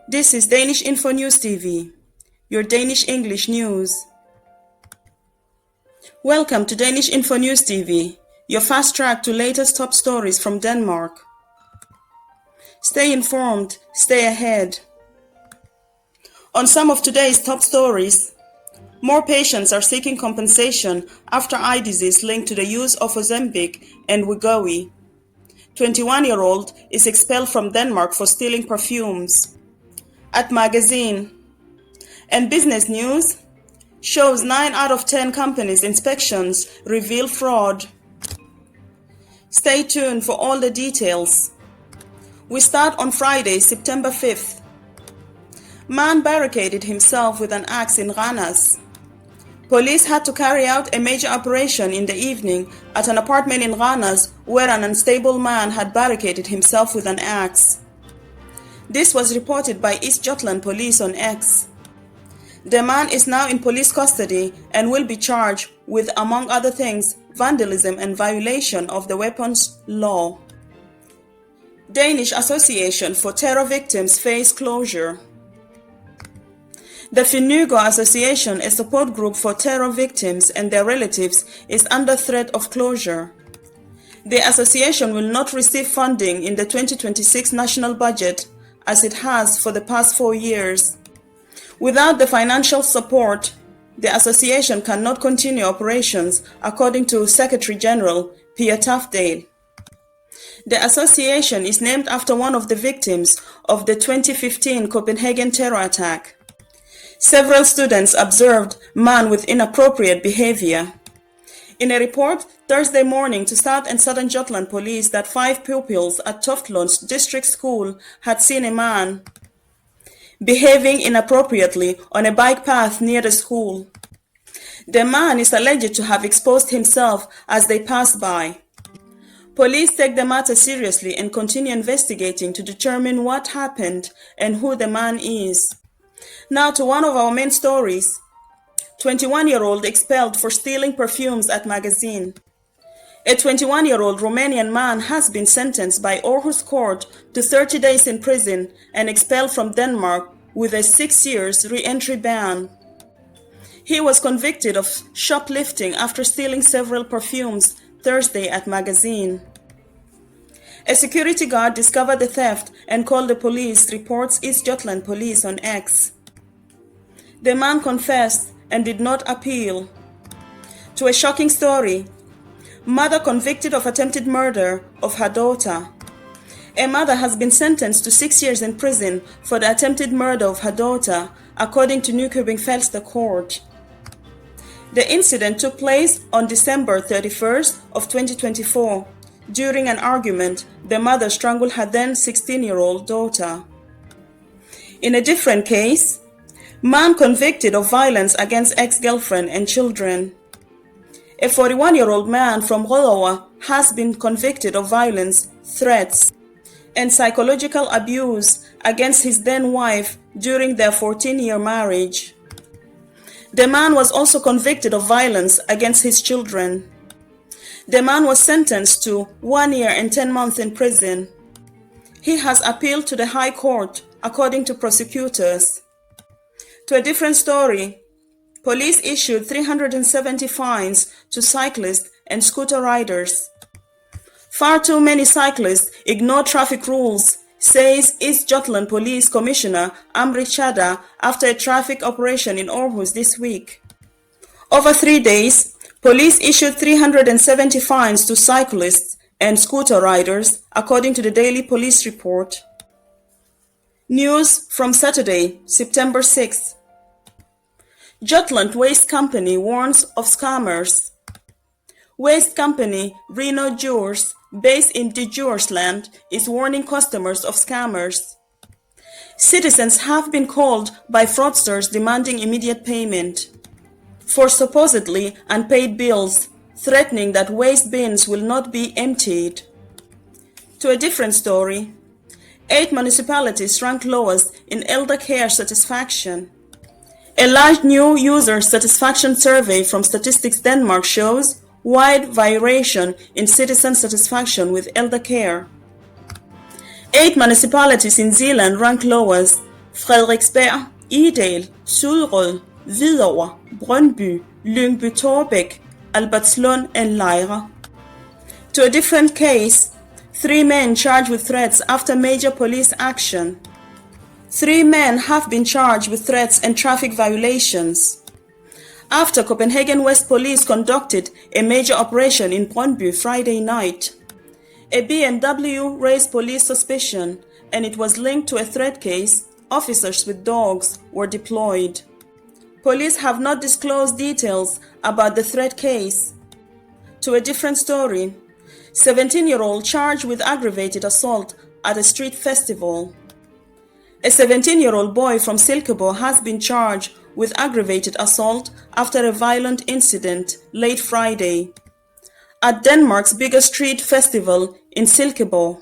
This is Danish-InfoNewsTv, your Danish English news. Welcome to Danish-InfoNewsTv, your fast track to latest top stories from Denmark. Stay informed, stay ahead. On some of today's top stories, more patients are seeking compensation after eye disease linked to the use of Ozempic and Wegovy. 21-year-old is expelled from Denmark for stealing perfumes. At Magazine. And business news shows 9 out of 10 companies' inspections reveal fraud. Stay tuned for all the details. We start on Friday, September 5th. Man barricaded himself with an axe in Randers. Police had to carry out a major operation in the evening at an apartment in Randers where an unstable man had barricaded himself with an axe. This was reported by East Jutland Police on X. The man is now in police custody and will be charged with, among other things, vandalism and violation of the weapons law. Danish Association for Terror Victims face closure. The Finugo Association, a support group for terror victims and their relatives, is under threat of closure. The association will not receive funding in the 2026 national budget as it has for the past 4 years. Without the financial support, the association cannot continue operations, according to Secretary General Pia Tafdale. The association is named after one of the victims of the 2015 Copenhagen terror attack. Several students observed man with inappropriate behavior. In a report Thursday morning to South and Southern Jutland Police that 5 pupils at Toftlund's district school had seen a man behaving inappropriately on a bike path near the school. The man is alleged to have exposed himself as they passed by. Police take the matter seriously and continue investigating to determine what happened and who the man is. Now to one of our main stories. 21-year-old expelled for stealing perfumes at Magazine. A 21-year-old Romanian man has been sentenced by Aarhus court to 30 days in prison and expelled from Denmark with a 6 years re-entry ban. He was convicted of shoplifting after stealing several perfumes Thursday at Magazine. A security guard discovered the theft and called the police, reports East Jutland Police on X. The man confessed and did not appeal. To a shocking story. Mother convicted of attempted murder of her daughter. A mother has been sentenced to 6 years in prison for the attempted murder of her daughter, according to Nykøbing Falster Court. The incident took place on December 31st of 2024. During an argument, the mother strangled her then 16-year-old daughter. In a different case, man convicted of violence against ex-girlfriend and children. A 41-year-old man from Rødovre has been convicted of violence, threats, and psychological abuse against his then wife during their 14-year marriage. The man was also convicted of violence against his children. The man was sentenced to 1 year and 10 months in prison. He has appealed to the High Court, according to prosecutors. To a different story, police issued 370 fines to cyclists and scooter riders. Far too many cyclists ignore traffic rules, says East Jutland Police Commissioner Amrit Chadha after a traffic operation in Aarhus this week. Over 3 days, police issued 370 fines to cyclists and scooter riders, according to the Daily Police Report. News from Saturday, September 6th. Jutland Waste Company warns of scammers. Waste company Reno Djurs, based in Djursland, is warning customers of scammers. Citizens have been called by fraudsters demanding immediate payment for supposedly unpaid bills, threatening that waste bins will not be emptied. To a different story. 8 municipalities rank lowest in elder care satisfaction. A large new user satisfaction survey from Statistics Denmark shows wide variation in citizen satisfaction with elder care. 8 municipalities in Zealand rank lowest, Frederiksberg, Idal, Sudrød, Hvidovre, Brøndby, Lyngby-Taarbæk, Albertslund and Lejre. To a different case, 3 men charged with threats after major police action. 3 men have been charged with threats and traffic violations after Copenhagen West Police conducted a major operation in Brøndby Friday night. A BMW raised police suspicion, and it was linked to a threat case. Officers with dogs were deployed. Police have not disclosed details about the threat case. To a different story, 17-year-old charged with aggravated assault at a street festival. A 17-year-old boy from Silkeborg has been charged with aggravated assault after a violent incident late Friday at Denmark's biggest street festival in Silkeborg.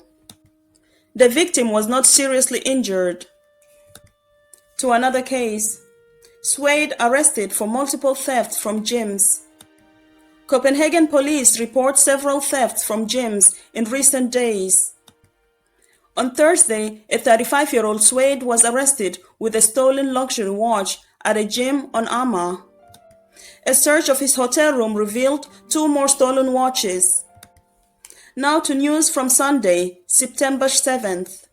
The victim was not seriously injured. To another case, Swede arrested for multiple thefts from gyms. Copenhagen police report several thefts from gyms in recent days. On Thursday, a 35-year-old Swede was arrested with a stolen luxury watch at a gym on Amager. A search of his hotel room revealed 2 more stolen watches. Now to news from Sunday, September 7th.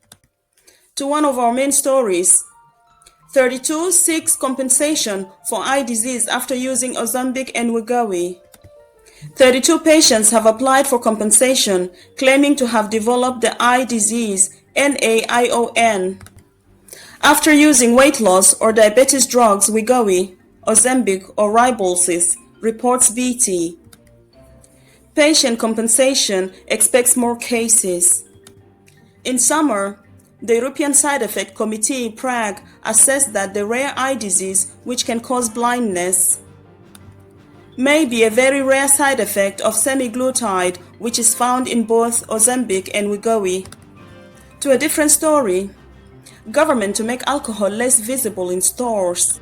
To one of our main stories. 32 seeks compensation for eye disease after using Ozempic and Wegovy. 32 patients have applied for compensation, claiming to have developed the eye disease NAION after using weight loss or diabetes drugs Wegovy, Ozempic or Rybelsus, reports BT. Patient compensation expects more cases. In summer, the European Side Effect Committee Prague assessed that the rare eye disease, which can cause blindness, may be a very rare side effect of semaglutide, which is found in both Ozempic and Wegovy. To a different story, government to make alcohol less visible in stores.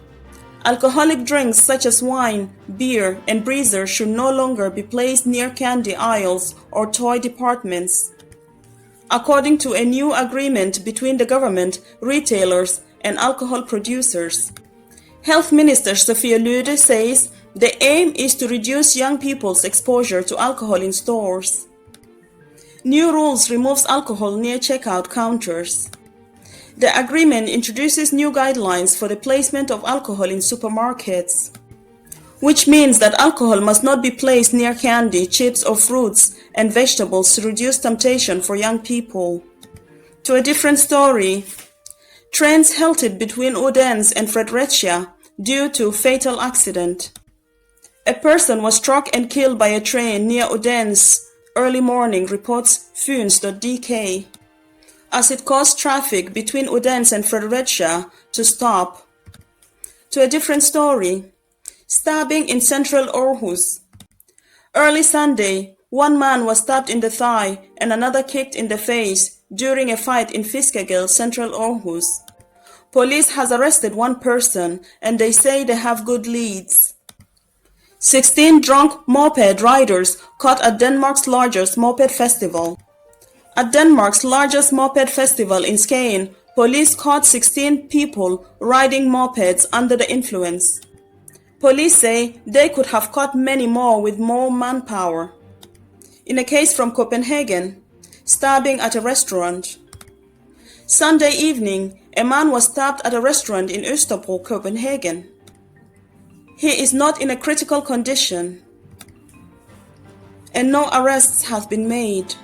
Alcoholic drinks such as wine, beer, and breezer should no longer be placed near candy aisles or toy departments, according to a new agreement between the government, retailers, and alcohol producers. Health Minister Sophia Løhde says the aim is to reduce young people's exposure to alcohol in stores. New rules removes alcohol near checkout counters. The agreement introduces new guidelines for the placement of alcohol in supermarkets, which means that alcohol must not be placed near candy, chips, or fruits and vegetables to reduce temptation for young people. To a different story, trains halted between Odense and Fredericia due to fatal accident. A person was struck and killed by a train near Odense early morning, reports Fyns.dk, as it caused traffic between Odense and Fredericia to stop. To a different story, stabbing in central Aarhus. Early Sunday, 1 man was stabbed in the thigh and another kicked in the face during a fight in Fiskergade, central Aarhus. Police has arrested 1 person and they say they have good leads. 16 drunk moped riders caught at Denmark's largest moped festival. At Denmark's largest moped festival in Skagen, police caught 16 people riding mopeds under the influence. Police say they could have caught many more with more manpower. In a case from Copenhagen, stabbing at a restaurant. Sunday evening, a man was stabbed at a restaurant in Østerbro, Copenhagen. He is not in a critical condition, and no arrests have been made.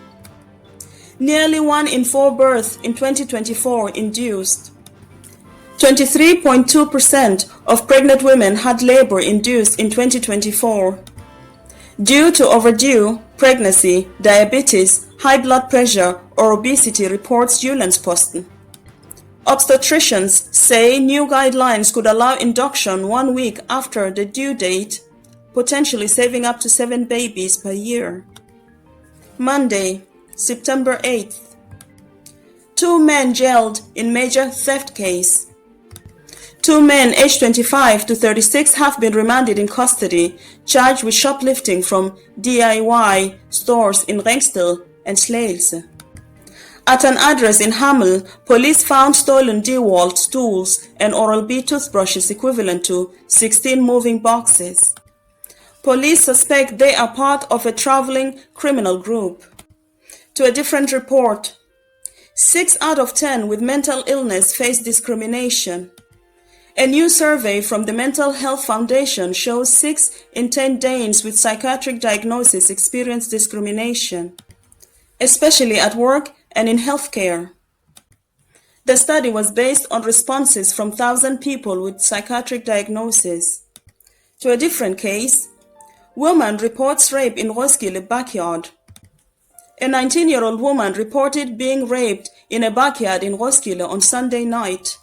Nearly 1 in 4 births in 2024 induced. 23.2% of pregnant women had labor induced in 2024 due to overdue pregnancy, diabetes, high blood pressure, or obesity, reports Jyllandsposten. Obstetricians say new guidelines could allow induction 1 week after the due date, potentially saving up to 7 babies per year. Monday, September 8th. 2 men jailed in major theft case. 2 men aged 25 to 36 have been remanded in custody, charged with shoplifting from DIY stores in Ringsted and Slagelse. At an address in Hamel, police found stolen DeWalt tools and Oral-B toothbrushes equivalent to 16 moving boxes. Police suspect they are part of a traveling criminal group. To a different report, 6 out of 10 with mental illness face discrimination. A new survey from the Mental Health Foundation shows 6 in 10 Danes with psychiatric diagnosis experience discrimination, especially at work and in healthcare. The study was based on responses from 1,000 people with psychiatric diagnosis. To a different case, woman reports rape in Roskilde backyard. A 19-year-old woman reported being raped in a backyard in Roskilde on Sunday night.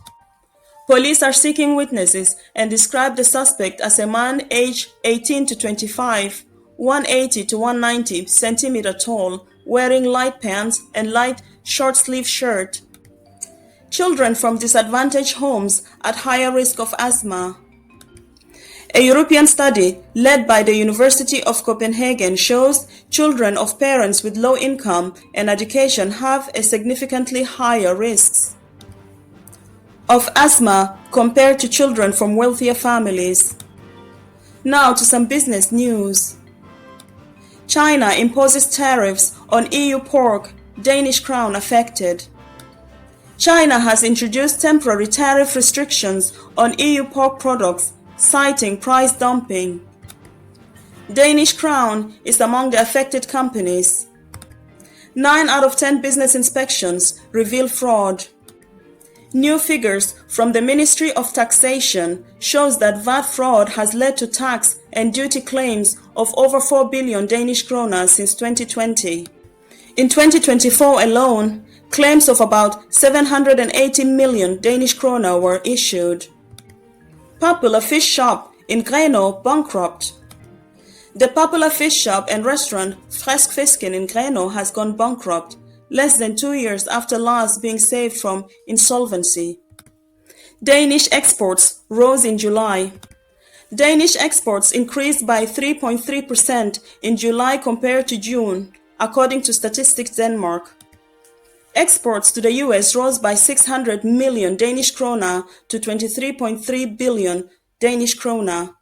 Police are seeking witnesses and describe the suspect as a man aged 18 to 25, 180 to 190 centimeter tall, wearing light pants and light short-sleeve shirt. Children from disadvantaged homes at higher risk of asthma. A European study led by the University of Copenhagen shows children of parents with low income and education have a significantly higher risks of asthma compared to children from wealthier families. Now to some business news. China imposes tariffs on EU pork, Danish crown affected. China has introduced temporary tariff restrictions on EU pork products, citing price dumping. Danish crown is among the affected companies. 9 out of 10 business inspections reveal fraud. New figures from the Ministry of Taxation shows that VAT fraud has led to tax and duty claims of over 4 billion Danish kroner since 2020. In 2024 alone, claims of about 780 million Danish kroner were issued. Popular fish shop in Grenaa bankrupt. The popular fish shop and restaurant Frisk Fisken in Grenaa has gone bankrupt, less than 2 years after last being saved from insolvency. Danish exports rose in July. Danish exports increased by 3.3% in July compared to June, according to Statistics Denmark. Exports to the US rose by 600 million Danish krona to 23.3 billion Danish krona.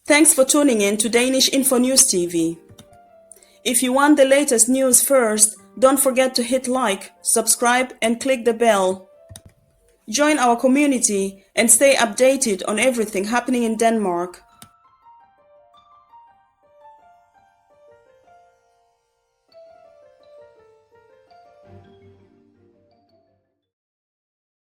Thanks for tuning in to Danish-InfoNewsTv. If you want the latest news first, don't forget to hit like, subscribe, and click the bell. Join our community and stay updated on everything happening in Denmark.